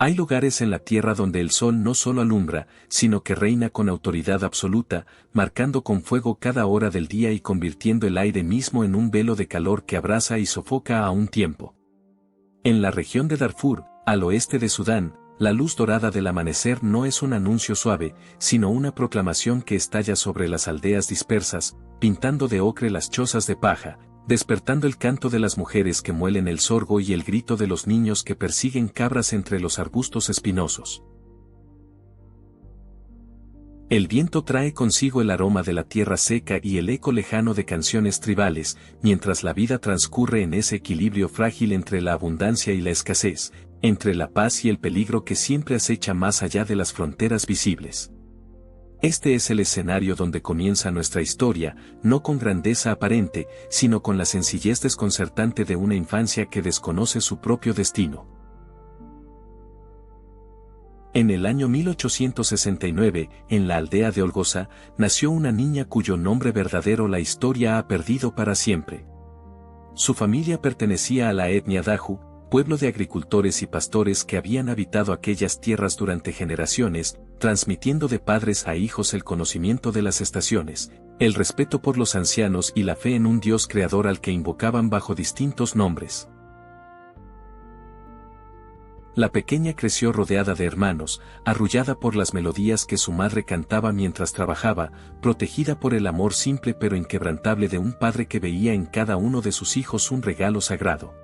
Hay lugares en la tierra donde el sol no solo alumbra, sino que reina con autoridad absoluta, marcando con fuego cada hora del día y convirtiendo el aire mismo en un velo de calor que abraza y sofoca a un tiempo. En la región de Darfur, al oeste de Sudán, la luz dorada del amanecer no es un anuncio suave, sino una proclamación que estalla sobre las aldeas dispersas, pintando de ocre las chozas de paja, despertando el canto de las mujeres que muelen el sorgo y el grito de los niños que persiguen cabras entre los arbustos espinosos. El viento trae consigo el aroma de la tierra seca y el eco lejano de canciones tribales, mientras la vida transcurre en ese equilibrio frágil entre la abundancia y la escasez, entre la paz y el peligro que siempre acecha más allá de las fronteras visibles. Este es el escenario donde comienza nuestra historia, no con grandeza aparente, sino con la sencillez desconcertante de una infancia que desconoce su propio destino. En el año 1869, en la aldea de Olgoza, nació una niña cuyo nombre verdadero la historia ha perdido para siempre. Su familia pertenecía a la etnia Daju, pueblo de agricultores y pastores que habían habitado aquellas tierras durante generaciones, transmitiendo de padres a hijos el conocimiento de las estaciones, el respeto por los ancianos y la fe en un Dios creador al que invocaban bajo distintos nombres. La pequeña creció rodeada de hermanos, arrullada por las melodías que su madre cantaba mientras trabajaba, protegida por el amor simple pero inquebrantable de un padre que veía en cada uno de sus hijos un regalo sagrado.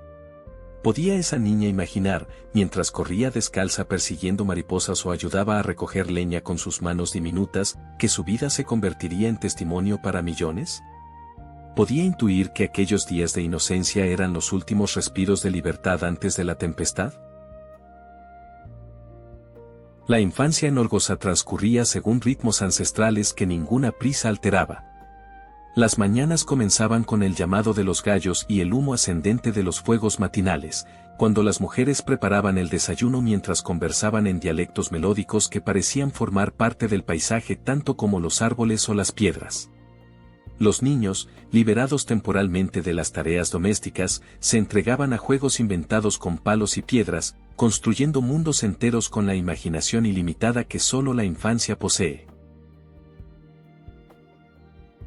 ¿Podía esa niña imaginar, mientras corría descalza persiguiendo mariposas o ayudaba a recoger leña con sus manos diminutas, que su vida se convertiría en testimonio para millones? ¿Podía intuir que aquellos días de inocencia eran los últimos respiros de libertad antes de la tempestad? La infancia en Olgoza transcurría según ritmos ancestrales que ninguna prisa alteraba. Las mañanas comenzaban con el llamado de los gallos y el humo ascendente de los fuegos matinales, cuando las mujeres preparaban el desayuno mientras conversaban en dialectos melódicos que parecían formar parte del paisaje tanto como los árboles o las piedras. Los niños, liberados temporalmente de las tareas domésticas, se entregaban a juegos inventados con palos y piedras, construyendo mundos enteros con la imaginación ilimitada que solo la infancia posee.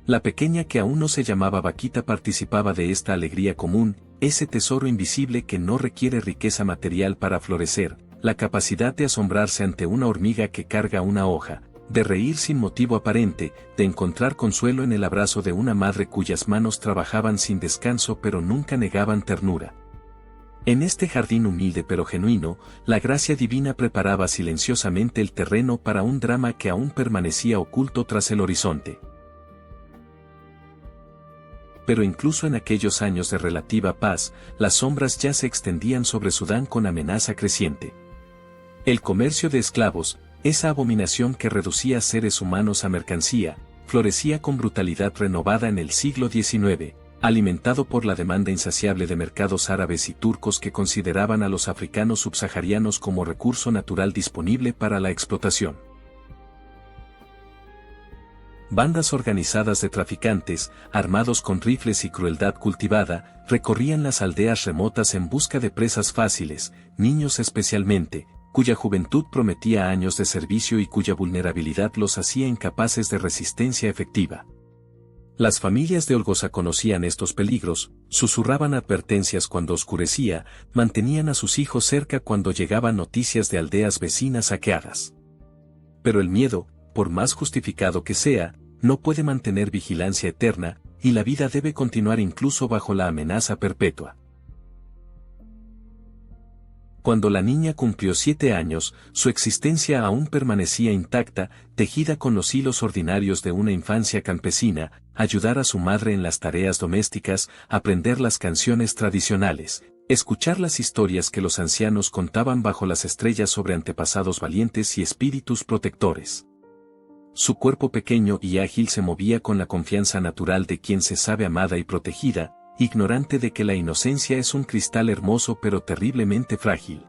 La pequeña que aún no se llamaba Vaquita participaba de esta alegría común, ese tesoro invisible que no requiere riqueza material para florecer, la capacidad de asombrarse ante una hormiga que carga una hoja, de reír sin motivo aparente, de encontrar consuelo en el abrazo de una madre cuyas manos trabajaban sin descanso pero nunca negaban ternura. En este jardín humilde pero genuino, la gracia divina preparaba silenciosamente el terreno para un drama que aún permanecía oculto tras el horizonte. Pero incluso en aquellos años de relativa paz, las sombras ya se extendían sobre Sudán con amenaza creciente. El comercio de esclavos, esa abominación que reducía seres humanos a mercancía, florecía con brutalidad renovada en el siglo XIX, alimentado por la demanda insaciable de mercados árabes y turcos que consideraban a los africanos subsaharianos como recurso natural disponible para la explotación. Bandas organizadas de traficantes, armados con rifles y crueldad cultivada, recorrían las aldeas remotas en busca de presas fáciles, niños especialmente, cuya juventud prometía años de servicio y cuya vulnerabilidad los hacía incapaces de resistencia efectiva. Las familias de Olgoza conocían estos peligros, susurraban advertencias cuando oscurecía, mantenían a sus hijos cerca cuando llegaban noticias de aldeas vecinas saqueadas. Pero el miedo, por más justificado que sea, no puede mantener vigilancia eterna, y la vida debe continuar incluso bajo la amenaza perpetua. Cuando la niña cumplió 7 años, su existencia aún permanecía intacta, tejida con los hilos ordinarios de una infancia campesina, ayudar a su madre en las tareas domésticas, aprender las canciones tradicionales, escuchar las historias que los ancianos contaban bajo las estrellas sobre antepasados valientes y espíritus protectores. Su cuerpo pequeño y ágil se movía con la confianza natural de quien se sabe amada y protegida, ignorante de que la inocencia es un cristal hermoso pero terriblemente frágil.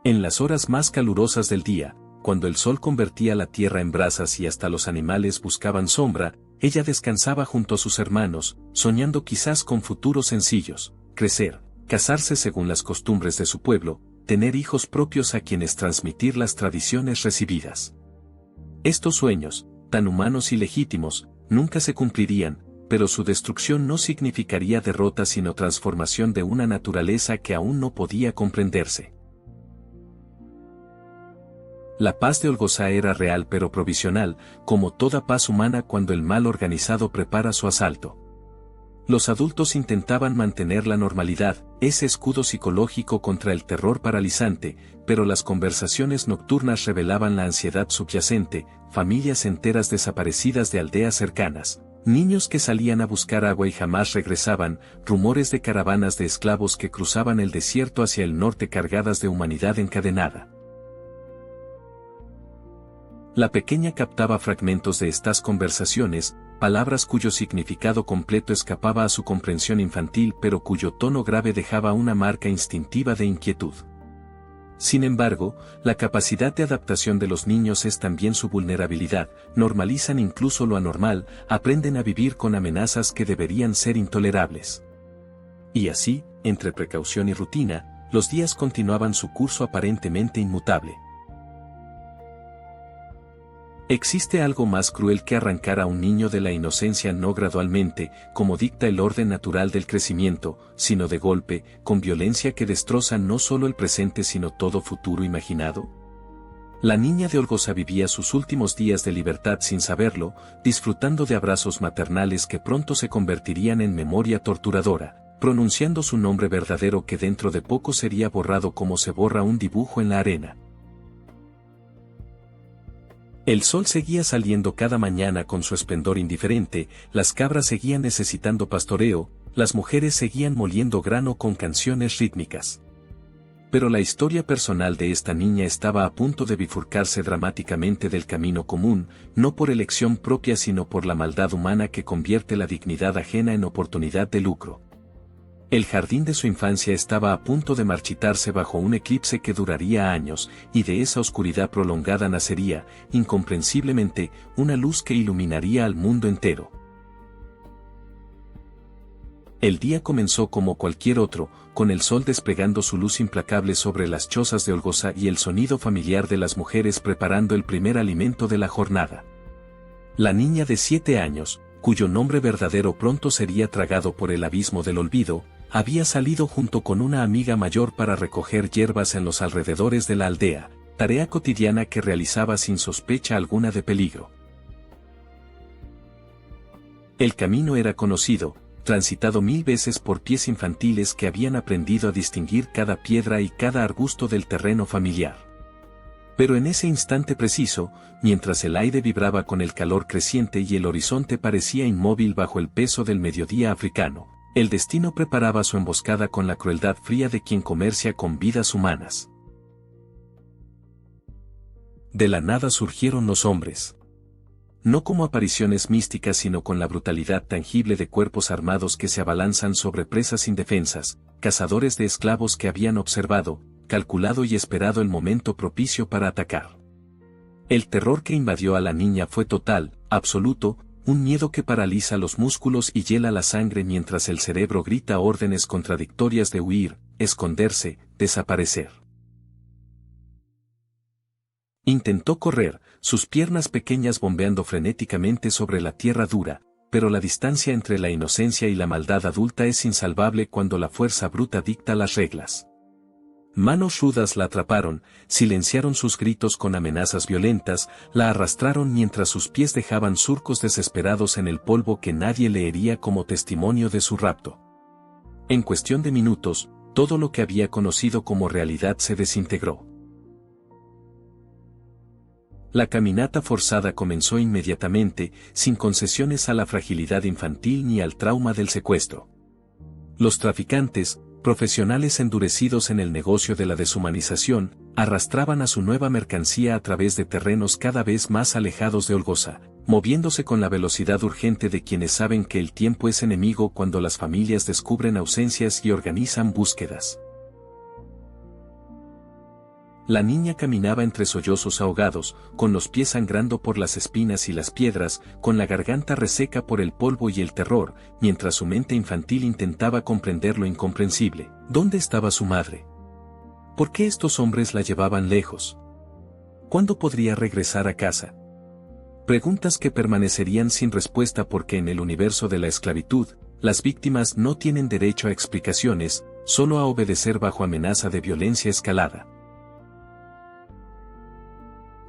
En las horas más calurosas del día, cuando el sol convertía la tierra en brasas y hasta los animales buscaban sombra, ella descansaba junto a sus hermanos, soñando quizás con futuros sencillos, crecer, casarse según las costumbres de su pueblo, tener hijos propios a quienes transmitir las tradiciones recibidas. Estos sueños, tan humanos y legítimos, nunca se cumplirían, pero su destrucción no significaría derrota sino transformación de una naturaleza que aún no podía comprenderse. La paz de Olgoza era real pero provisional, como toda paz humana cuando el mal organizado prepara su asalto. Los adultos intentaban mantener la normalidad, ese escudo psicológico contra el terror paralizante, pero las conversaciones nocturnas revelaban la ansiedad subyacente, familias enteras desaparecidas de aldeas cercanas, niños que salían a buscar agua y jamás regresaban, rumores de caravanas de esclavos que cruzaban el desierto hacia el norte cargadas de humanidad encadenada. La pequeña captaba fragmentos de estas conversaciones, palabras cuyo significado completo escapaba a su comprensión infantil pero cuyo tono grave dejaba una marca instintiva de inquietud. Sin embargo, la capacidad de adaptación de los niños es también su vulnerabilidad, normalizan incluso lo anormal, aprenden a vivir con amenazas que deberían ser intolerables. Y así, entre precaución y rutina, los días continuaban su curso aparentemente inmutable. ¿Existe algo más cruel que arrancar a un niño de la inocencia no gradualmente, como dicta el orden natural del crecimiento, sino de golpe, con violencia que destroza no solo el presente sino todo futuro imaginado? La niña de Olgoza vivía sus últimos días de libertad sin saberlo, disfrutando de abrazos maternales que pronto se convertirían en memoria torturadora, pronunciando su nombre verdadero que dentro de poco sería borrado como se borra un dibujo en la arena. El sol seguía saliendo cada mañana con su esplendor indiferente, las cabras seguían necesitando pastoreo, las mujeres seguían moliendo grano con canciones rítmicas. Pero la historia personal de esta niña estaba a punto de bifurcarse dramáticamente del camino común, no por elección propia sino por la maldad humana que convierte la dignidad ajena en oportunidad de lucro. El jardín de su infancia estaba a punto de marchitarse bajo un eclipse que duraría años, y de esa oscuridad prolongada nacería, incomprensiblemente, una luz que iluminaría al mundo entero. El día comenzó como cualquier otro, con el sol desplegando su luz implacable sobre las chozas de Olgoza y el sonido familiar de las mujeres preparando el primer alimento de la jornada. La niña de 7 años, cuyo nombre verdadero pronto sería tragado por el abismo del olvido, había salido junto con una amiga mayor para recoger hierbas en los alrededores de la aldea, tarea cotidiana que realizaba sin sospecha alguna de peligro. El camino era conocido, transitado 1000 veces por pies infantiles que habían aprendido a distinguir cada piedra y cada arbusto del terreno familiar. Pero en ese instante preciso, mientras el aire vibraba con el calor creciente y el horizonte parecía inmóvil bajo el peso del mediodía africano, el destino preparaba su emboscada con la crueldad fría de quien comercia con vidas humanas. De la nada surgieron los hombres. No como apariciones místicas sino con la brutalidad tangible de cuerpos armados que se abalanzan sobre presas indefensas, cazadores de esclavos que habían observado, calculado y esperado el momento propicio para atacar. El terror que invadió a la niña fue total, absoluto, un miedo que paraliza los músculos y hiela la sangre mientras el cerebro grita órdenes contradictorias de huir, esconderse, desaparecer. Intentó correr, sus piernas pequeñas bombeando frenéticamente sobre la tierra dura, pero la distancia entre la inocencia y la maldad adulta es insalvable cuando la fuerza bruta dicta las reglas. Manos rudas la atraparon, silenciaron sus gritos con amenazas violentas, la arrastraron mientras sus pies dejaban surcos desesperados en el polvo que nadie leería como testimonio de su rapto. En cuestión de minutos, todo lo que había conocido como realidad se desintegró. La caminata forzada comenzó inmediatamente, sin concesiones a la fragilidad infantil ni al trauma del secuestro. Los traficantes, profesionales endurecidos en el negocio de la deshumanización, arrastraban a su nueva mercancía a través de terrenos cada vez más alejados de Olgoza, moviéndose con la velocidad urgente de quienes saben que el tiempo es enemigo cuando las familias descubren ausencias y organizan búsquedas. La niña caminaba entre sollozos ahogados, con los pies sangrando por las espinas y las piedras, con la garganta reseca por el polvo y el terror, mientras su mente infantil intentaba comprender lo incomprensible. ¿Dónde estaba su madre? ¿Por qué estos hombres la llevaban lejos? ¿Cuándo podría regresar a casa? Preguntas que permanecerían sin respuesta porque en el universo de la esclavitud, las víctimas no tienen derecho a explicaciones, solo a obedecer bajo amenaza de violencia escalada.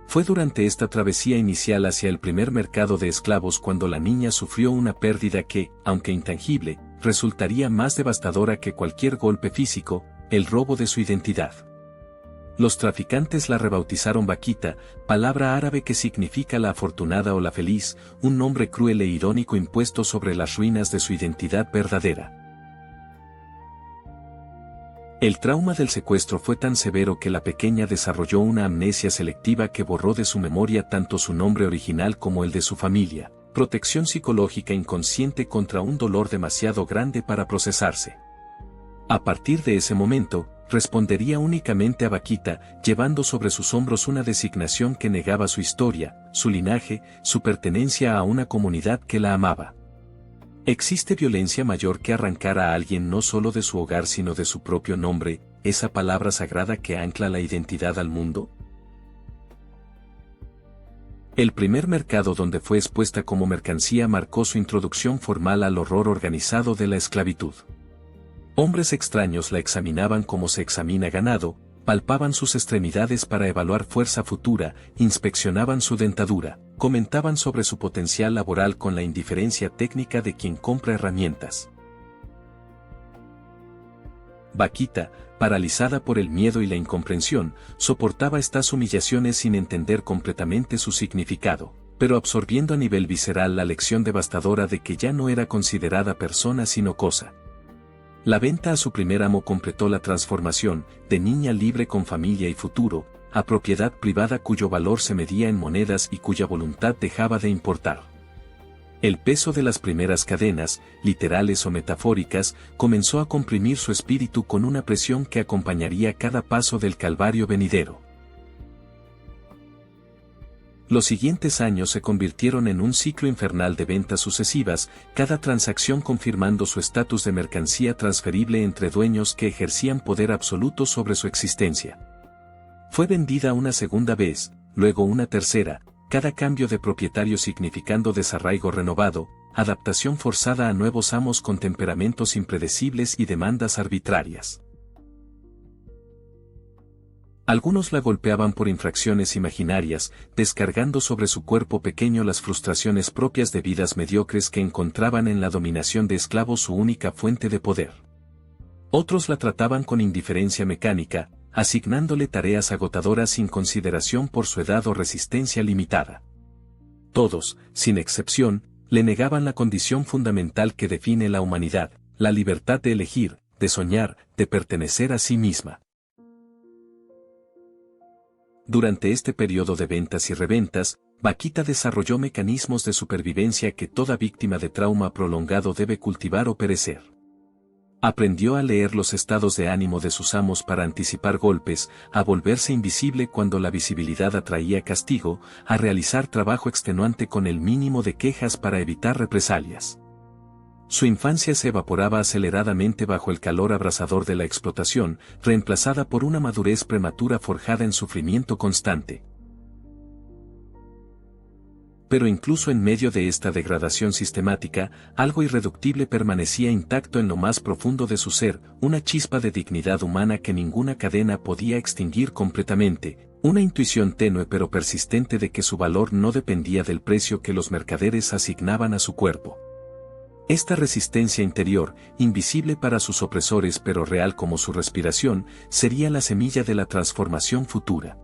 Fue durante esta travesía inicial hacia el primer mercado de esclavos cuando la niña sufrió una pérdida que, aunque intangible, resultaría más devastadora que cualquier golpe físico, el robo de su identidad. Los traficantes la rebautizaron Vaquita, palabra árabe que significa la afortunada o la feliz, un nombre cruel e irónico impuesto sobre las ruinas de su identidad verdadera. El trauma del secuestro fue tan severo que la pequeña desarrolló una amnesia selectiva que borró de su memoria tanto su nombre original como el de su familia, protección psicológica inconsciente contra un dolor demasiado grande para procesarse. A partir de ese momento, respondería únicamente a Vaquita, llevando sobre sus hombros una designación que negaba su historia, su linaje, su pertenencia a una comunidad que la amaba. ¿Existe violencia mayor que arrancar a alguien no solo de su hogar sino de su propio nombre, esa palabra sagrada que ancla la identidad al mundo? El primer mercado donde fue expuesta como mercancía marcó su introducción formal al horror organizado de la esclavitud. Hombres extraños la examinaban como se examina ganado, palpaban sus extremidades para evaluar fuerza futura, inspeccionaban su dentadura, comentaban sobre su potencial laboral con la indiferencia técnica de quien compra herramientas. Vaquita, paralizada por el miedo y la incomprensión, soportaba estas humillaciones sin entender completamente su significado, pero absorbiendo a nivel visceral la lección devastadora de que ya no era considerada persona sino cosa. La venta a su primer amo completó la transformación, de niña libre con familia y futuro, a propiedad privada cuyo valor se medía en monedas y cuya voluntad dejaba de importar. El peso de las primeras cadenas, literales o metafóricas, comenzó a comprimir su espíritu con una presión que acompañaría cada paso del calvario venidero. Los siguientes años se convirtieron en un ciclo infernal de ventas sucesivas, cada transacción confirmando su estatus de mercancía transferible entre dueños que ejercían poder absoluto sobre su existencia. Fue vendida una segunda vez, luego una tercera, cada cambio de propietario significando desarraigo renovado, adaptación forzada a nuevos amos con temperamentos impredecibles y demandas arbitrarias. Algunos la golpeaban por infracciones imaginarias, descargando sobre su cuerpo pequeño las frustraciones propias de vidas mediocres que encontraban en la dominación de esclavos su única fuente de poder. Otros la trataban con indiferencia mecánica, asignándole tareas agotadoras sin consideración por su edad o resistencia limitada. Todos, sin excepción, le negaban la condición fundamental que define la humanidad, la libertad de elegir, de soñar, de pertenecer a sí misma. Durante este periodo de ventas y reventas, Vaquita desarrolló mecanismos de supervivencia que toda víctima de trauma prolongado debe cultivar o perecer. Aprendió a leer los estados de ánimo de sus amos para anticipar golpes, a volverse invisible cuando la visibilidad atraía castigo, a realizar trabajo extenuante con el mínimo de quejas para evitar represalias. Su infancia se evaporaba aceleradamente bajo el calor abrasador de la explotación, reemplazada por una madurez prematura forjada en sufrimiento constante. Pero incluso en medio de esta degradación sistemática, algo irreductible permanecía intacto en lo más profundo de su ser, una chispa de dignidad humana que ninguna cadena podía extinguir completamente, una intuición tenue pero persistente de que su valor no dependía del precio que los mercaderes asignaban a su cuerpo. Esta resistencia interior, invisible para sus opresores pero real como su respiración, sería la semilla de la transformación futura.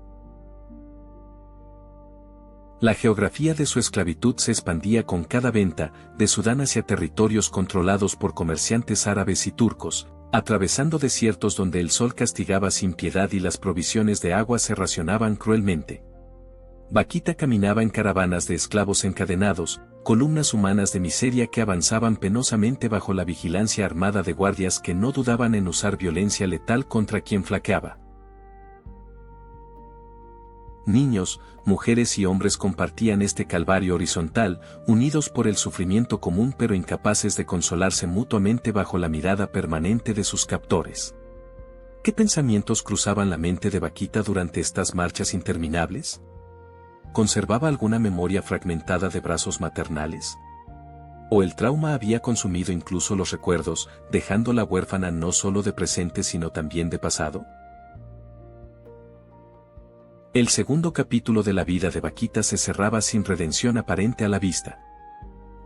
La geografía de su esclavitud se expandía con cada venta, de Sudán hacia territorios controlados por comerciantes árabes y turcos, atravesando desiertos donde el sol castigaba sin piedad y las provisiones de agua se racionaban cruelmente. Vaquita caminaba en caravanas de esclavos encadenados, columnas humanas de miseria que avanzaban penosamente bajo la vigilancia armada de guardias que no dudaban en usar violencia letal contra quien flaqueaba. niños, mujeres y hombres compartían este calvario horizontal, unidos por el sufrimiento común pero incapaces de consolarse mutuamente bajo la mirada permanente de sus captores. ¿Qué pensamientos cruzaban la mente de Vaquita durante estas marchas interminables? ¿Conservaba alguna memoria fragmentada de brazos maternales? ¿O el trauma había consumido incluso los recuerdos, dejándola huérfana no solo de presente sino también de pasado? El segundo capítulo de la vida de Vaquita se cerraba sin redención aparente a la vista.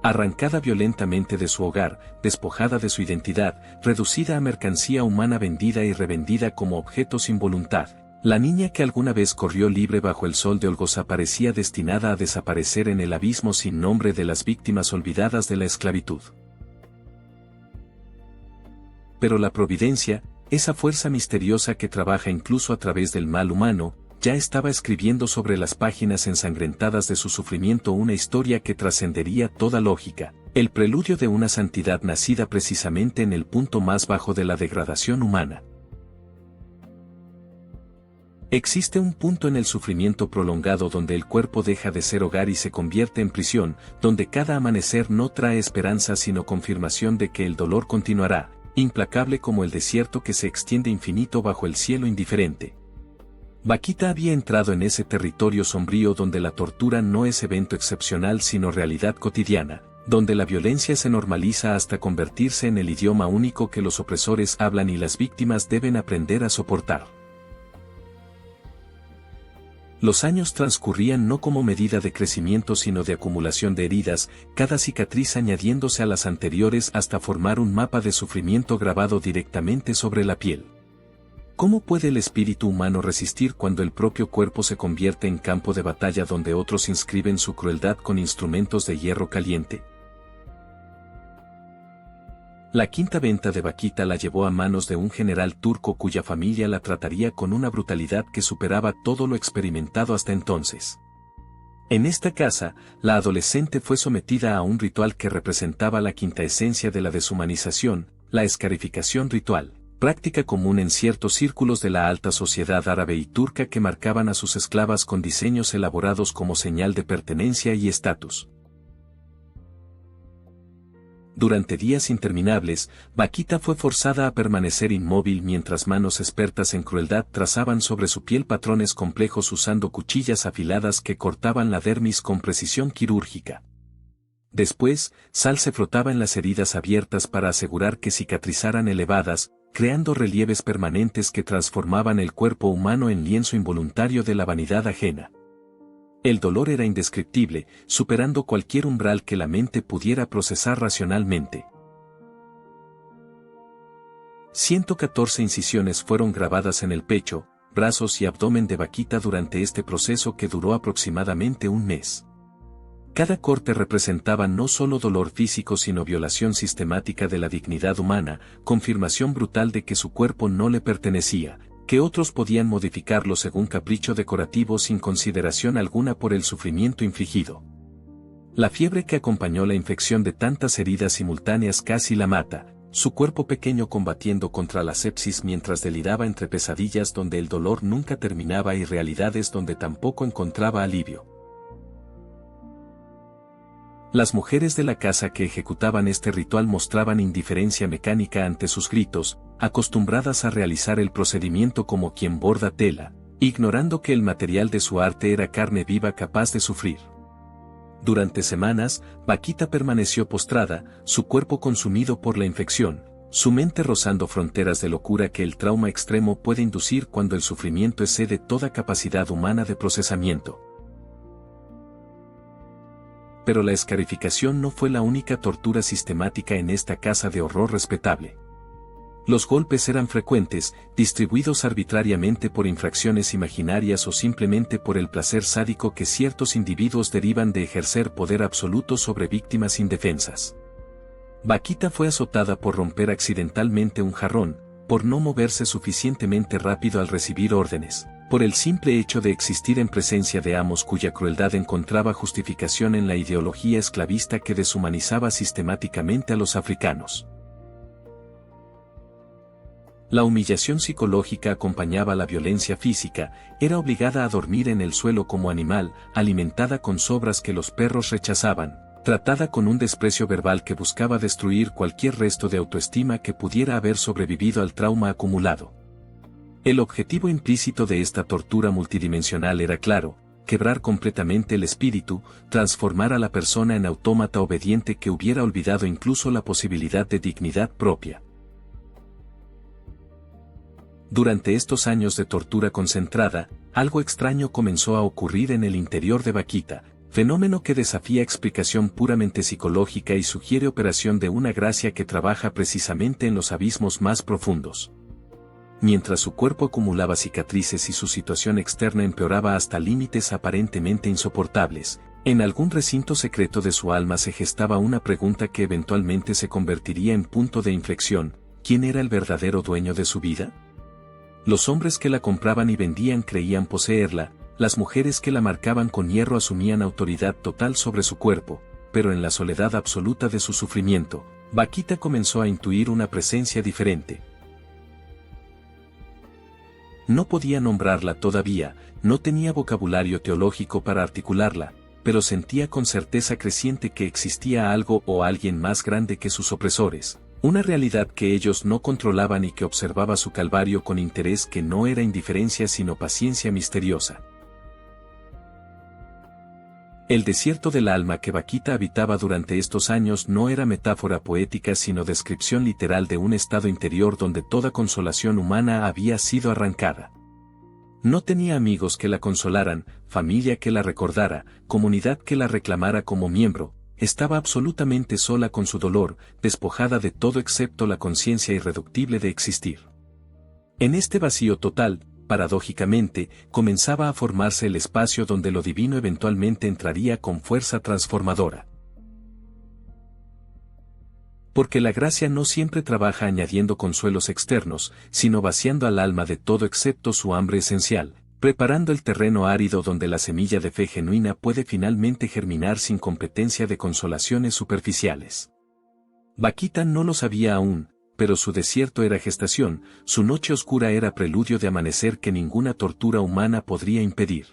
Arrancada violentamente de su hogar, despojada de su identidad, reducida a mercancía humana vendida y revendida como objeto sin voluntad, la niña que alguna vez corrió libre bajo el sol de Olgoza parecía destinada a desaparecer en el abismo sin nombre de las víctimas olvidadas de la esclavitud. Pero la providencia, esa fuerza misteriosa que trabaja incluso a través del mal humano, ya estaba escribiendo sobre las páginas ensangrentadas de su sufrimiento una historia que trascendería toda lógica, el preludio de una santidad nacida precisamente en el punto más bajo de la degradación humana. Existe un punto en el sufrimiento prolongado donde el cuerpo deja de ser hogar y se convierte en prisión, donde cada amanecer no trae esperanza sino confirmación de que el dolor continuará, implacable como el desierto que se extiende infinito bajo el cielo indiferente. Vaquita había entrado en ese territorio sombrío donde la tortura no es evento excepcional sino realidad cotidiana, donde la violencia se normaliza hasta convertirse en el idioma único que los opresores hablan y las víctimas deben aprender a soportar. Los años transcurrían no como medida de crecimiento sino de acumulación de heridas, cada cicatriz añadiéndose a las anteriores hasta formar un mapa de sufrimiento grabado directamente sobre la piel. ¿Cómo puede el espíritu humano resistir cuando el propio cuerpo se convierte en campo de batalla donde otros inscriben su crueldad con instrumentos de hierro caliente? La quinta venta de Vaquita la llevó a manos de un general turco cuya familia la trataría con una brutalidad que superaba todo lo experimentado hasta entonces. En esta casa, la adolescente fue sometida a un ritual que representaba la quinta esencia de la deshumanización, la escarificación ritual, práctica común en ciertos círculos de la alta sociedad árabe y turca que marcaban a sus esclavas con diseños elaborados como señal de pertenencia y estatus. Durante días interminables, Vaquita fue forzada a permanecer inmóvil mientras manos expertas en crueldad trazaban sobre su piel patrones complejos usando cuchillas afiladas que cortaban la dermis con precisión quirúrgica. Después, sal se frotaba en las heridas abiertas para asegurar que cicatrizaran elevadas, creando relieves permanentes que transformaban el cuerpo humano en lienzo involuntario de la vanidad ajena. El dolor era indescriptible, superando cualquier umbral que la mente pudiera procesar racionalmente. 114 incisiones fueron grabadas en el pecho, brazos y abdomen de Vaquita durante este proceso que duró aproximadamente un mes. Cada corte representaba no solo dolor físico sino violación sistemática de la dignidad humana, confirmación brutal de que su cuerpo no le pertenecía, que otros podían modificarlo según capricho decorativo sin consideración alguna por el sufrimiento infligido. La fiebre que acompañó la infección de tantas heridas simultáneas casi la mata, su cuerpo pequeño combatiendo contra la sepsis mientras deliraba entre pesadillas donde el dolor nunca terminaba y realidades donde tampoco encontraba alivio. Las mujeres de la casa que ejecutaban este ritual mostraban indiferencia mecánica ante sus gritos, acostumbradas a realizar el procedimiento como quien borda tela, ignorando que el material de su arte era carne viva capaz de sufrir. Durante semanas, Vaquita permaneció postrada, su cuerpo consumido por la infección, su mente rozando fronteras de locura que el trauma extremo puede inducir cuando el sufrimiento excede toda capacidad humana de procesamiento. Pero la escarificación no fue la única tortura sistemática en esta casa de horror respetable. Los golpes eran frecuentes, distribuidos arbitrariamente por infracciones imaginarias o simplemente por el placer sádico que ciertos individuos derivan de ejercer poder absoluto sobre víctimas indefensas. Vaquita fue azotada por romper accidentalmente un jarrón, por no moverse suficientemente rápido al recibir órdenes, por el simple hecho de existir en presencia de amos cuya crueldad encontraba justificación en la ideología esclavista que deshumanizaba sistemáticamente a los africanos. La humillación psicológica acompañaba la violencia física, era obligada a dormir en el suelo como animal, alimentada con sobras que los perros rechazaban, tratada con un desprecio verbal que buscaba destruir cualquier resto de autoestima que pudiera haber sobrevivido al trauma acumulado. El objetivo implícito de esta tortura multidimensional era claro: quebrar completamente el espíritu, transformar a la persona en autómata obediente que hubiera olvidado incluso la posibilidad de dignidad propia. Durante estos años de tortura concentrada, algo extraño comenzó a ocurrir en el interior de Vaquita, fenómeno que desafía explicación puramente psicológica y sugiere operación de una gracia que trabaja precisamente en los abismos más profundos. Mientras su cuerpo acumulaba cicatrices y su situación externa empeoraba hasta límites aparentemente insoportables, en algún recinto secreto de su alma se gestaba una pregunta que eventualmente se convertiría en punto de inflexión: ¿quién era el verdadero dueño de su vida? Los hombres que la compraban y vendían creían poseerla, las mujeres que la marcaban con hierro asumían autoridad total sobre su cuerpo, pero en la soledad absoluta de su sufrimiento, Vaquita comenzó a intuir una presencia diferente. No podía nombrarla todavía, no tenía vocabulario teológico para articularla, pero sentía con certeza creciente que existía algo o alguien más grande que sus opresores, una realidad que ellos no controlaban y que observaba su calvario con interés que no era indiferencia sino paciencia misteriosa. El desierto del alma que Vaquita habitaba durante estos años no era metáfora poética sino descripción literal de un estado interior donde toda consolación humana había sido arrancada. No tenía amigos que la consolaran, familia que la recordara, comunidad que la reclamara como miembro. Estaba absolutamente sola con su dolor, despojada de todo excepto la conciencia irreductible de existir. En este vacío total, paradójicamente, comenzaba a formarse el espacio donde lo divino eventualmente entraría con fuerza transformadora. Porque la gracia no siempre trabaja añadiendo consuelos externos, sino vaciando al alma de todo excepto su hambre esencial, preparando el terreno árido donde la semilla de fe genuina puede finalmente germinar sin competencia de consolaciones superficiales. Vaquita no lo sabía aún, pero su desierto era gestación, su noche oscura era preludio de amanecer que ninguna tortura humana podría impedir.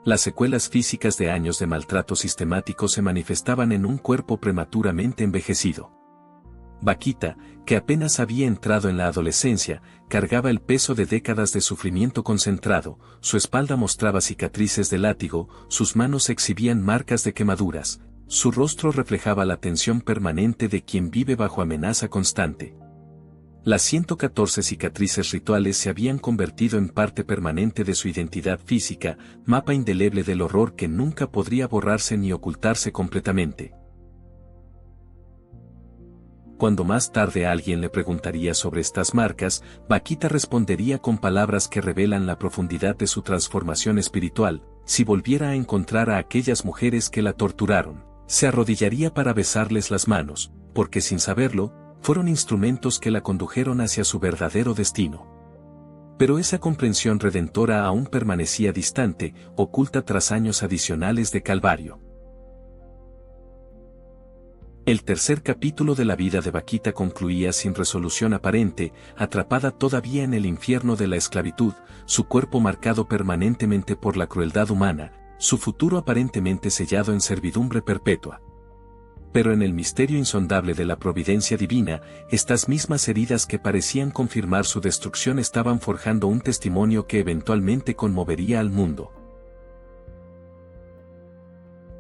Las secuelas físicas de años de maltrato sistemático se manifestaban en un cuerpo prematuramente envejecido. Vaquita, que apenas había entrado en la adolescencia, cargaba el peso de décadas de sufrimiento concentrado, su espalda mostraba cicatrices de látigo, sus manos exhibían marcas de quemaduras, su rostro reflejaba la tensión permanente de quien vive bajo amenaza constante. Las 114 cicatrices rituales se habían convertido en parte permanente de su identidad física, mapa indeleble del horror que nunca podría borrarse ni ocultarse completamente. Cuando más tarde alguien le preguntaría sobre estas marcas, Vaquita respondería con palabras que revelan la profundidad de su transformación espiritual: si volviera a encontrar a aquellas mujeres que la torturaron, se arrodillaría para besarles las manos, porque sin saberlo, fueron instrumentos que la condujeron hacia su verdadero destino. Pero esa comprensión redentora aún permanecía distante, oculta tras años adicionales de calvario. El tercer capítulo de la vida de Vaquita concluía sin resolución aparente, atrapada todavía en el infierno de la esclavitud, su cuerpo marcado permanentemente por la crueldad humana, su futuro aparentemente sellado en servidumbre perpetua. Pero en el misterio insondable de la providencia divina, estas mismas heridas que parecían confirmar su destrucción estaban forjando un testimonio que eventualmente conmovería al mundo.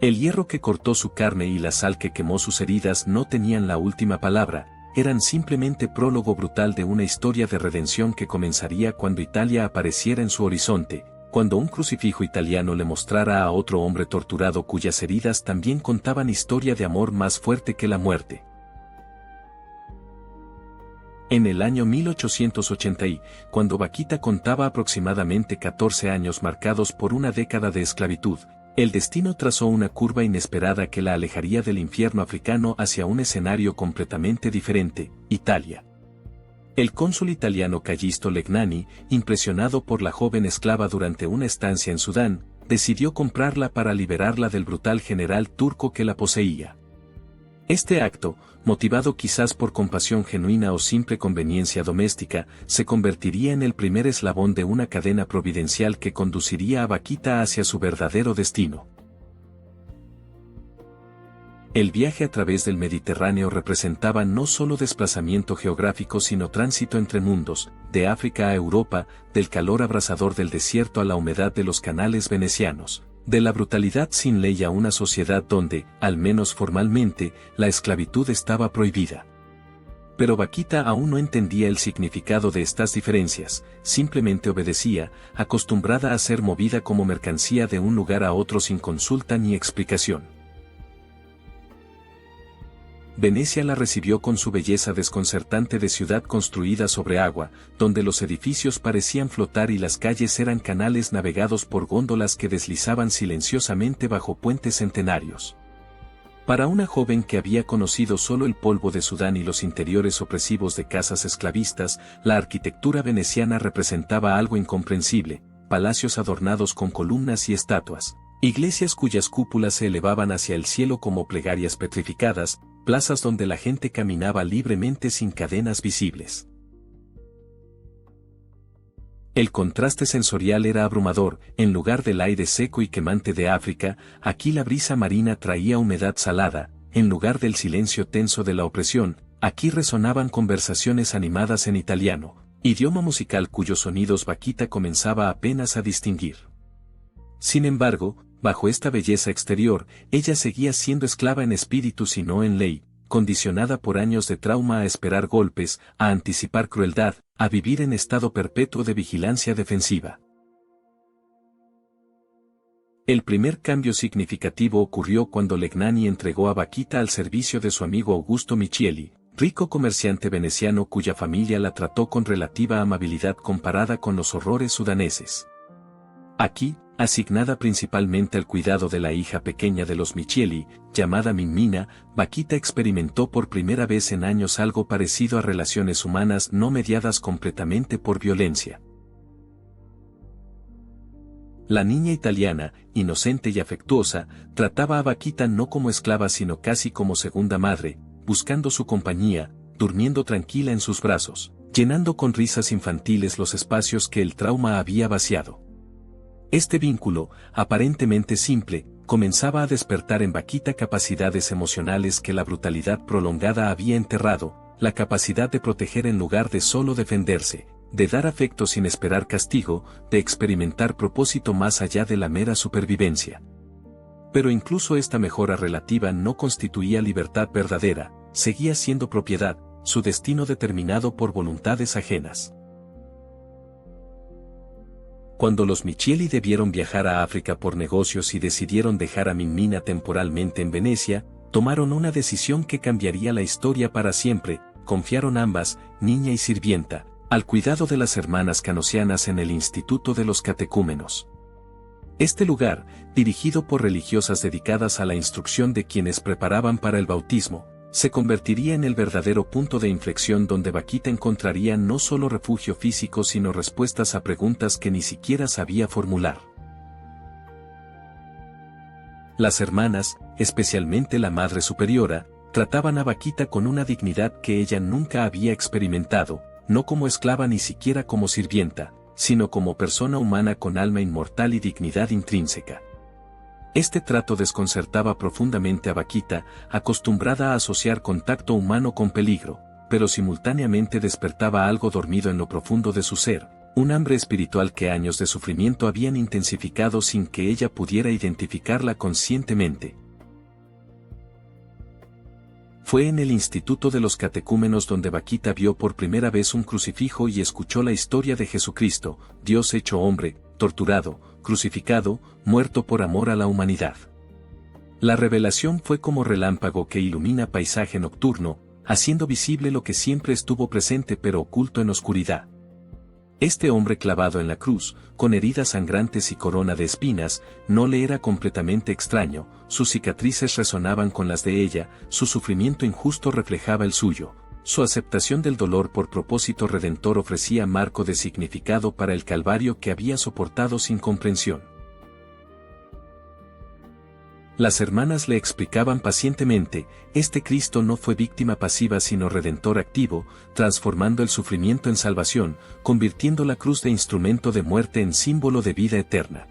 El hierro que cortó su carne y la sal que quemó sus heridas no tenían la última palabra, eran simplemente prólogo brutal de una historia de redención que comenzaría cuando Italia apareciera en su horizonte, cuando un crucifijo italiano le mostrara a otro hombre torturado cuyas heridas también contaban historia de amor más fuerte que la muerte. En el año 1880, cuando Vaquita contaba aproximadamente 14 años marcados por una década de esclavitud, el destino trazó una curva inesperada que la alejaría del infierno africano hacia un escenario completamente diferente: Italia. El cónsul italiano Callisto Legnani, impresionado por la joven esclava durante una estancia en Sudán, decidió comprarla para liberarla del brutal general turco que la poseía. Este acto, motivado quizás por compasión genuina o simple conveniencia doméstica, se convertiría en el primer eslabón de una cadena providencial que conduciría a Vaquita hacia su verdadero destino. El viaje a través del Mediterráneo representaba no solo desplazamiento geográfico sino tránsito entre mundos, de África a Europa, del calor abrasador del desierto a la humedad de los canales venecianos, de la brutalidad sin ley a una sociedad donde, al menos formalmente, la esclavitud estaba prohibida. Pero Vaquita aún no entendía el significado de estas diferencias, simplemente obedecía, acostumbrada a ser movida como mercancía de un lugar a otro sin consulta ni explicación. Venecia la recibió con su belleza desconcertante de ciudad construida sobre agua, donde los edificios parecían flotar y las calles eran canales navegados por góndolas que deslizaban silenciosamente bajo puentes centenarios. Para una joven que había conocido solo el polvo de Sudán y los interiores opresivos de casas esclavistas, la arquitectura veneciana representaba algo incomprensible: palacios adornados con columnas y estatuas, iglesias cuyas cúpulas se elevaban hacia el cielo como plegarias petrificadas, plazas donde la gente caminaba libremente sin cadenas visibles. El contraste sensorial era abrumador. En lugar del aire seco y quemante de África, aquí la brisa marina traía humedad salada; en lugar del silencio tenso de la opresión, aquí resonaban conversaciones animadas en italiano, idioma musical cuyos sonidos Vaquita comenzaba apenas a distinguir. Sin embargo, bajo esta belleza exterior, ella seguía siendo esclava en espíritu y no en ley, condicionada por años de trauma a esperar golpes, a anticipar crueldad, a vivir en estado perpetuo de vigilancia defensiva. El primer cambio significativo ocurrió cuando Legnani entregó a Vaquita al servicio de su amigo Augusto Michieli, rico comerciante veneciano cuya familia la trató con relativa amabilidad comparada con los horrores sudaneses. Aquí, asignada principalmente al cuidado de la hija pequeña de los Michieli, llamada Minmina, Vaquita experimentó por primera vez en años algo parecido a relaciones humanas no mediadas completamente por violencia. La niña italiana, inocente y afectuosa, trataba a Vaquita no como esclava sino casi como segunda madre, buscando su compañía, durmiendo tranquila en sus brazos, llenando con risas infantiles los espacios que el trauma había vaciado. Este vínculo, aparentemente simple, comenzaba a despertar en Vaquita capacidades emocionales que la brutalidad prolongada había enterrado: la capacidad de proteger en lugar de solo defenderse, de dar afecto sin esperar castigo, de experimentar propósito más allá de la mera supervivencia. Pero incluso esta mejora relativa no constituía libertad verdadera, seguía siendo propiedad, su destino determinado por voluntades ajenas. Cuando los Michieli debieron viajar a África por negocios y decidieron dejar a Minmina temporalmente en Venecia, tomaron una decisión que cambiaría la historia para siempre: confiaron ambas, niña y sirvienta, al cuidado de las hermanas canosianas en el Instituto de los Catecúmenos. Este lugar, dirigido por religiosas dedicadas a la instrucción de quienes preparaban para el bautismo, se convertiría en el verdadero punto de inflexión donde Vaquita encontraría no solo refugio físico sino respuestas a preguntas que ni siquiera sabía formular. Las hermanas, especialmente la Madre Superiora, trataban a Vaquita con una dignidad que ella nunca había experimentado, no como esclava ni siquiera como sirvienta, sino como persona humana con alma inmortal y dignidad intrínseca. Este trato desconcertaba profundamente a Vaquita, acostumbrada a asociar contacto humano con peligro, pero simultáneamente despertaba algo dormido en lo profundo de su ser, un hambre espiritual que años de sufrimiento habían intensificado sin que ella pudiera identificarla conscientemente. Fue en el Instituto de los Catecúmenos donde Vaquita vio por primera vez un crucifijo y escuchó la historia de Jesucristo, Dios hecho hombre, torturado, crucificado, muerto por amor a la humanidad. La revelación fue como relámpago que ilumina paisaje nocturno, haciendo visible lo que siempre estuvo presente pero oculto en oscuridad. Este hombre clavado en la cruz, con heridas sangrantes y corona de espinas, no le era completamente extraño: sus cicatrices resonaban con las de ella, su sufrimiento injusto reflejaba el suyo, su aceptación del dolor por propósito redentor ofrecía marco de significado para el calvario que había soportado sin comprensión. Las hermanas le explicaban pacientemente, este Cristo no fue víctima pasiva sino redentor activo, transformando el sufrimiento en salvación, convirtiendo la cruz de instrumento de muerte en símbolo de vida eterna.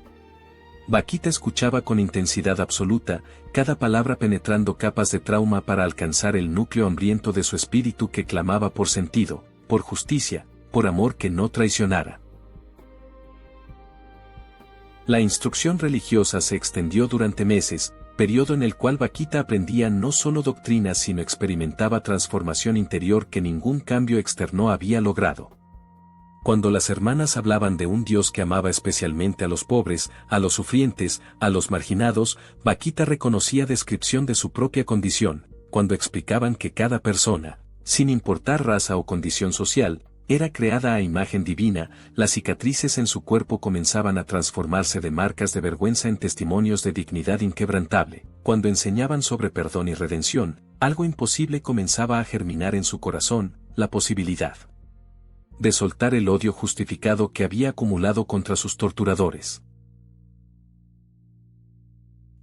Vaquita escuchaba con intensidad absoluta, cada palabra penetrando capas de trauma para alcanzar el núcleo hambriento de su espíritu que clamaba por sentido, por justicia, por amor que no traicionara. La instrucción religiosa se extendió durante meses, periodo en el cual Vaquita aprendía no solo doctrinas sino experimentaba transformación interior que ningún cambio externo había logrado. Cuando las hermanas hablaban de un Dios que amaba especialmente a los pobres, a los sufrientes, a los marginados, Vaquita reconocía descripción de su propia condición, cuando explicaban que cada persona, sin importar raza o condición social, era creada a imagen divina, las cicatrices en su cuerpo comenzaban a transformarse de marcas de vergüenza en testimonios de dignidad inquebrantable. Cuando enseñaban sobre perdón y redención, algo imposible comenzaba a germinar en su corazón, la posibilidad de soltar el odio justificado que había acumulado contra sus torturadores.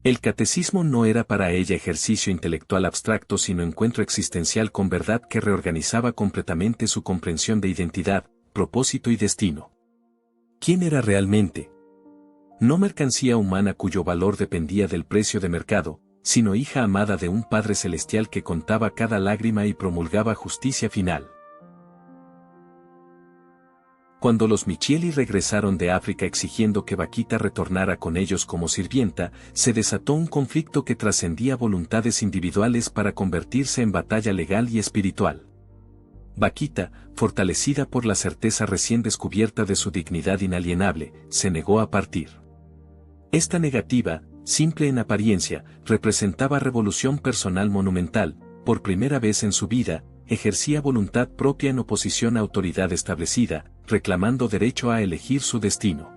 El catecismo no era para ella ejercicio intelectual abstracto sino encuentro existencial con verdad que reorganizaba completamente su comprensión de identidad, propósito y destino. ¿Quién era realmente? No mercancía humana cuyo valor dependía del precio de mercado, sino hija amada de un Padre Celestial que contaba cada lágrima y promulgaba justicia final. Cuando los Michieli regresaron de África exigiendo que Vaquita retornara con ellos como sirvienta, se desató un conflicto que trascendía voluntades individuales para convertirse en batalla legal y espiritual. Vaquita, fortalecida por la certeza recién descubierta de su dignidad inalienable, se negó a partir. Esta negativa, simple en apariencia, representaba revolución personal monumental. Por primera vez en su vida, ejercía voluntad propia en oposición a autoridad establecida, reclamando derecho a elegir su destino.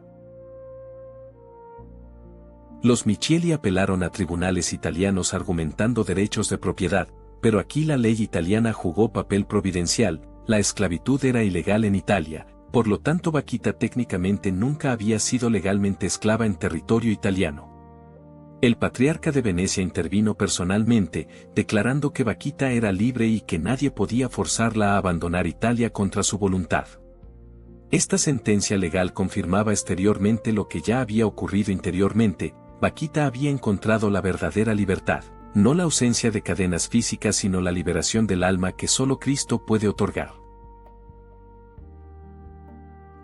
Los Michieli apelaron a tribunales italianos argumentando derechos de propiedad, pero aquí la ley italiana jugó papel providencial, la esclavitud era ilegal en Italia, por lo tanto Vaquita técnicamente nunca había sido legalmente esclava en territorio italiano. El patriarca de Venecia intervino personalmente, declarando que Vaquita era libre y que nadie podía forzarla a abandonar Italia contra su voluntad. Esta sentencia legal confirmaba exteriormente lo que ya había ocurrido interiormente. Vaquita había encontrado la verdadera libertad, no la ausencia de cadenas físicas sino la liberación del alma que solo Cristo puede otorgar.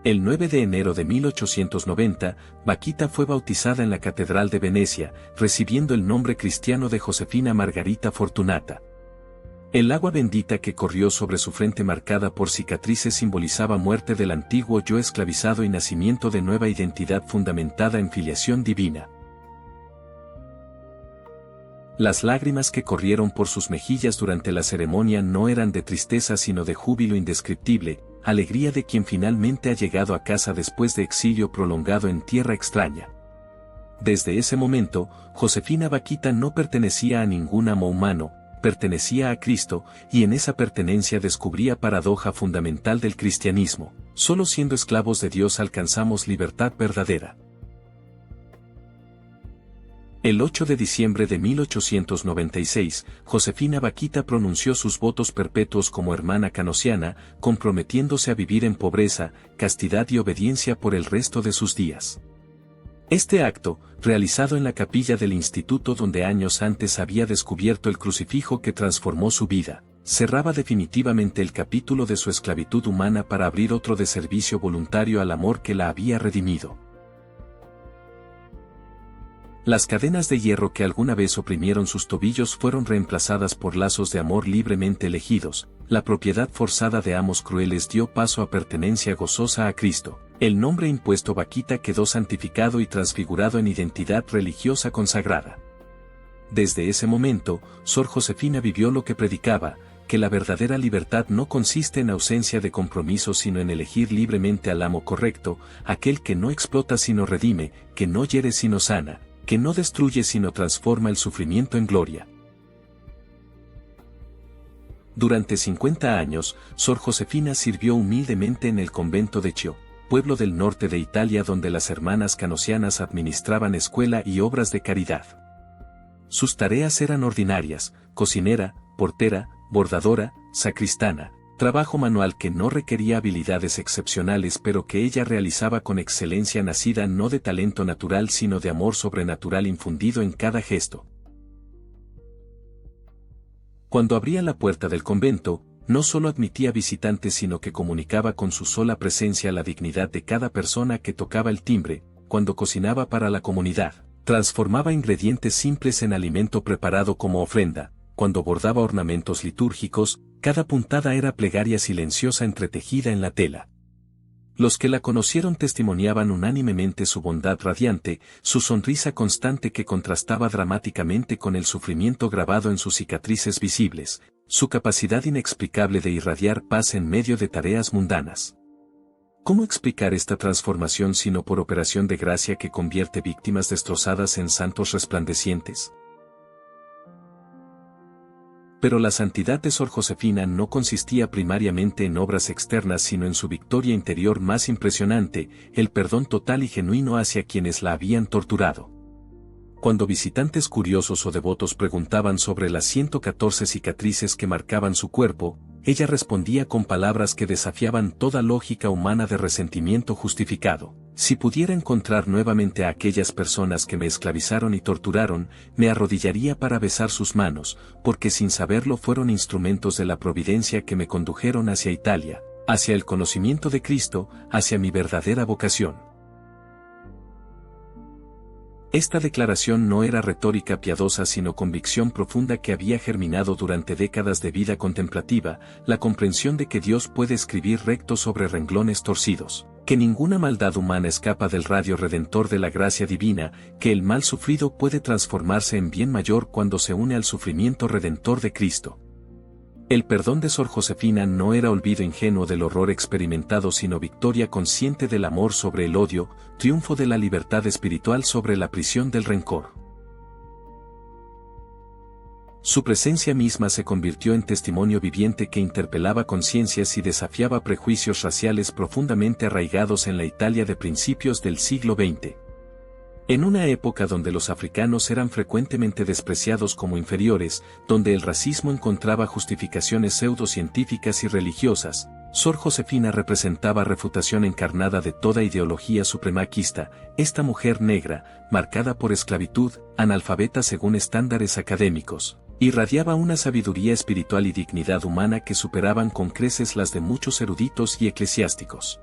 El 9 de enero de 1890, Vaquita fue bautizada en la Catedral de Venecia, recibiendo el nombre cristiano de Josefina Margarita Fortunata. El agua bendita que corrió sobre su frente marcada por cicatrices simbolizaba muerte del antiguo yo esclavizado y nacimiento de nueva identidad fundamentada en filiación divina. Las lágrimas que corrieron por sus mejillas durante la ceremonia no eran de tristeza sino de júbilo indescriptible, alegría de quien finalmente ha llegado a casa después de exilio prolongado en tierra extraña. Desde ese momento, Josefina Vaquita no pertenecía a ningún amo humano, pertenecía a Cristo, y en esa pertenencia descubría paradoja fundamental del cristianismo: solo siendo esclavos de Dios alcanzamos libertad verdadera. El 8 de diciembre de 1896, Josefina Vaquita pronunció sus votos perpetuos como hermana canosiana, comprometiéndose a vivir en pobreza, castidad y obediencia por el resto de sus días. Este acto, realizado en la capilla del instituto donde años antes había descubierto el crucifijo que transformó su vida, cerraba definitivamente el capítulo de su esclavitud humana para abrir otro de servicio voluntario al amor que la había redimido. Las cadenas de hierro que alguna vez oprimieron sus tobillos fueron reemplazadas por lazos de amor libremente elegidos, la propiedad forzada de amos crueles dio paso a pertenencia gozosa a Cristo, el nombre impuesto Vaquita quedó santificado y transfigurado en identidad religiosa consagrada. Desde ese momento, Sor Josefina vivió lo que predicaba, que la verdadera libertad no consiste en ausencia de compromiso sino en elegir libremente al amo correcto, aquel que no explota sino redime, que no hiere sino sana, que no destruye sino transforma el sufrimiento en gloria. Durante 50 años, Sor Josefina sirvió humildemente en el convento de Chio, pueblo del norte de Italia donde las hermanas canosianas administraban escuela y obras de caridad. Sus tareas eran ordinarias: cocinera, portera, bordadora, sacristana, trabajo manual que no requería habilidades excepcionales pero que ella realizaba con excelencia nacida no de talento natural sino de amor sobrenatural infundido en cada gesto. Cuando abría la puerta del convento, no solo admitía visitantes sino que comunicaba con su sola presencia la dignidad de cada persona que tocaba el timbre. Cuando cocinaba para la comunidad, transformaba ingredientes simples en alimento preparado como ofrenda. Cuando bordaba ornamentos litúrgicos, cada puntada era plegaria silenciosa entretejida en la tela. Los que la conocieron testimoniaban unánimemente su bondad radiante, su sonrisa constante que contrastaba dramáticamente con el sufrimiento grabado en sus cicatrices visibles, su capacidad inexplicable de irradiar paz en medio de tareas mundanas. ¿Cómo explicar esta transformación sino por operación de gracia que convierte víctimas destrozadas en santos resplandecientes? Pero la santidad de Sor Josefina no consistía primariamente en obras externas sino en su victoria interior más impresionante, el perdón total y genuino hacia quienes la habían torturado. Cuando visitantes curiosos o devotos preguntaban sobre las 114 cicatrices que marcaban su cuerpo, ella respondía con palabras que desafiaban toda lógica humana de resentimiento justificado. Si pudiera encontrar nuevamente a aquellas personas que me esclavizaron y torturaron, me arrodillaría para besar sus manos, porque sin saberlo fueron instrumentos de la providencia que me condujeron hacia Italia, hacia el conocimiento de Cristo, hacia mi verdadera vocación. Esta declaración no era retórica piadosa sino convicción profunda que había germinado durante décadas de vida contemplativa, la comprensión de que Dios puede escribir recto sobre renglones torcidos, que ninguna maldad humana escapa del radio redentor de la gracia divina, que el mal sufrido puede transformarse en bien mayor cuando se une al sufrimiento redentor de Cristo. El perdón de Sor Josefina no era olvido ingenuo del horror experimentado sino victoria consciente del amor sobre el odio, triunfo de la libertad espiritual sobre la prisión del rencor. Su presencia misma se convirtió en testimonio viviente que interpelaba conciencias y desafiaba prejuicios raciales profundamente arraigados en la Italia de principios del siglo XX. En una época donde los africanos eran frecuentemente despreciados como inferiores, donde el racismo encontraba justificaciones pseudocientíficas y religiosas, Sor Josefina representaba refutación encarnada de toda ideología supremacista. Esta mujer negra, marcada por esclavitud, analfabeta según estándares académicos, irradiaba una sabiduría espiritual y dignidad humana que superaban con creces las de muchos eruditos y eclesiásticos.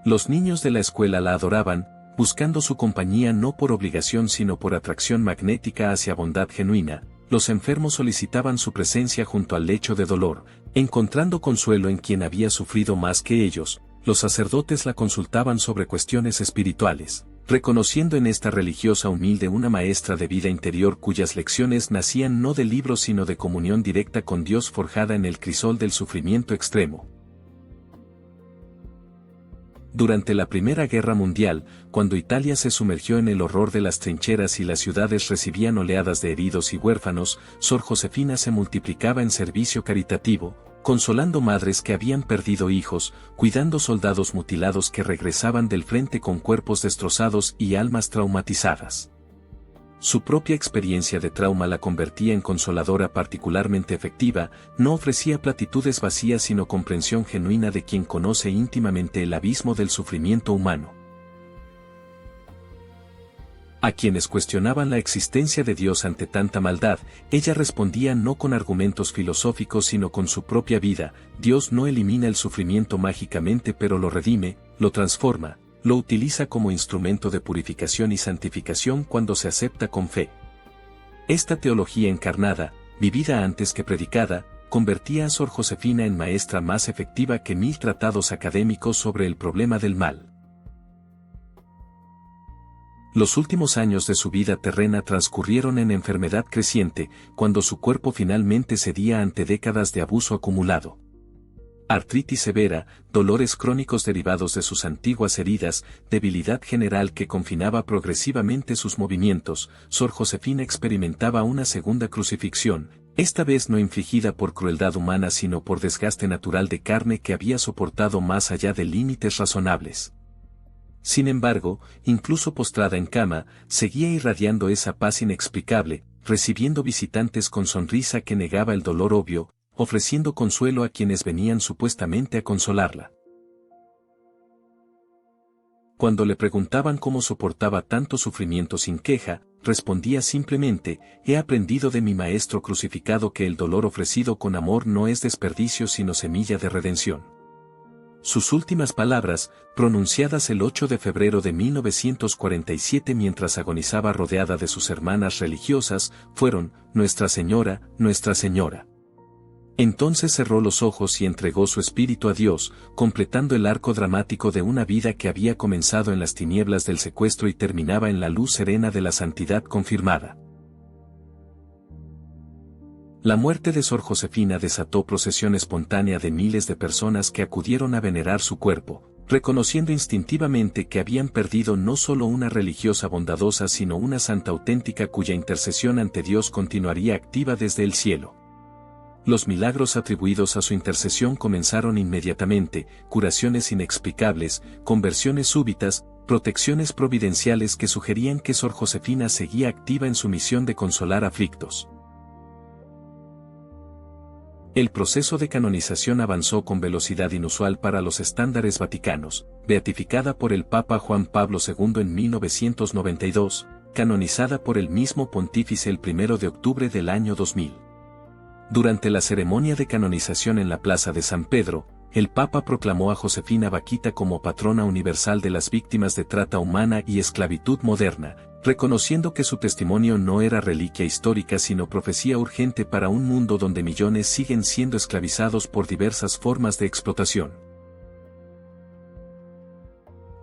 Los niños de la escuela la adoraban, buscando su compañía no por obligación sino por atracción magnética hacia bondad genuina. Los enfermos solicitaban su presencia junto al lecho de dolor, encontrando consuelo en quien había sufrido más que ellos. Los sacerdotes la consultaban sobre cuestiones espirituales, reconociendo en esta religiosa humilde una maestra de vida interior cuyas lecciones nacían no de libros sino de comunión directa con Dios forjada en el crisol del sufrimiento extremo. Durante la Primera Guerra Mundial, cuando Italia se sumergió en el horror de las trincheras y las ciudades recibían oleadas de heridos y huérfanos, Sor Josefina se multiplicaba en servicio caritativo, consolando madres que habían perdido hijos, cuidando soldados mutilados que regresaban del frente con cuerpos destrozados y almas traumatizadas. Su propia experiencia de trauma la convertía en consoladora particularmente efectiva, no ofrecía platitudes vacías sino comprensión genuina de quien conoce íntimamente el abismo del sufrimiento humano. A quienes cuestionaban la existencia de Dios ante tanta maldad, ella respondía no con argumentos filosóficos sino con su propia vida. Dios no elimina el sufrimiento mágicamente pero lo redime, lo transforma, lo utiliza como instrumento de purificación y santificación cuando se acepta con fe. Esta teología encarnada, vivida antes que predicada, convertía a Sor Josefina en maestra más efectiva que 1000 tratados académicos sobre el problema del mal. Los últimos años de su vida terrena transcurrieron en enfermedad creciente, cuando su cuerpo finalmente cedía ante décadas de abuso acumulado. Artritis severa, dolores crónicos derivados de sus antiguas heridas, debilidad general que confinaba progresivamente sus movimientos. Sor Josefina experimentaba una segunda crucifixión, esta vez no infligida por crueldad humana sino por desgaste natural de carne que había soportado más allá de límites razonables. Sin embargo, incluso postrada en cama, seguía irradiando esa paz inexplicable, recibiendo visitantes con sonrisa que negaba el dolor obvio, ofreciendo consuelo a quienes venían supuestamente a consolarla. Cuando le preguntaban cómo soportaba tanto sufrimiento sin queja, respondía simplemente: he aprendido de mi Maestro crucificado que el dolor ofrecido con amor no es desperdicio sino semilla de redención. Sus últimas palabras, pronunciadas el 8 de febrero de 1947 mientras agonizaba rodeada de sus hermanas religiosas, fueron: Nuestra Señora, Nuestra Señora. Entonces cerró los ojos y entregó su espíritu a Dios, completando el arco dramático de una vida que había comenzado en las tinieblas del secuestro y terminaba en la luz serena de la santidad confirmada. La muerte de Sor Josefina desató procesión espontánea de miles de personas que acudieron a venerar su cuerpo, reconociendo instintivamente que habían perdido no solo una religiosa bondadosa sino una santa auténtica cuya intercesión ante Dios continuaría activa desde el cielo. Los milagros atribuidos a su intercesión comenzaron inmediatamente: curaciones inexplicables, conversiones súbitas, protecciones providenciales que sugerían que Sor Josefina seguía activa en su misión de consolar aflictos. El proceso de canonización avanzó con velocidad inusual para los estándares vaticanos. Beatificada por el Papa Juan Pablo II en 1992, canonizada por el mismo pontífice el 1 de octubre del año 2000. Durante la ceremonia de canonización en la Plaza de San Pedro, el Papa proclamó a Josefina Bakhita como patrona universal de las víctimas de trata humana y esclavitud moderna, reconociendo que su testimonio no era reliquia histórica sino profecía urgente para un mundo donde millones siguen siendo esclavizados por diversas formas de explotación.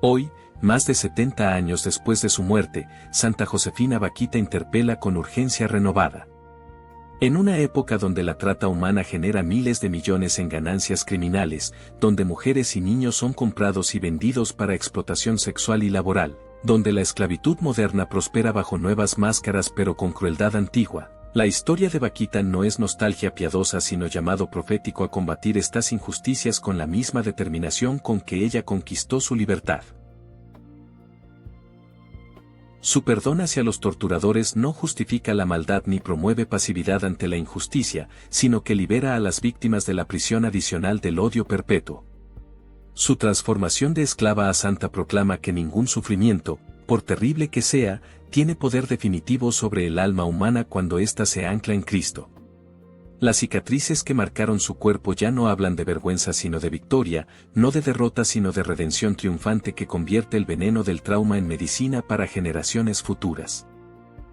Hoy, más de 70 años después de su muerte, Santa Josefina Bakhita interpela con urgencia renovada. En una época donde la trata humana genera miles de millones en ganancias criminales, donde mujeres y niños son comprados y vendidos para explotación sexual y laboral, donde la esclavitud moderna prospera bajo nuevas máscaras pero con crueldad antigua, la historia de Bakhita no es nostalgia piadosa sino llamado profético a combatir estas injusticias con la misma determinación con que ella conquistó su libertad. Su perdón hacia los torturadores no justifica la maldad ni promueve pasividad ante la injusticia, sino que libera a las víctimas de la prisión adicional del odio perpetuo. Su transformación de esclava a santa proclama que ningún sufrimiento, por terrible que sea, tiene poder definitivo sobre el alma humana cuando ésta se ancla en Cristo. Las cicatrices que marcaron su cuerpo ya no hablan de vergüenza sino de victoria, no de derrota sino de redención triunfante que convierte el veneno del trauma en medicina para generaciones futuras.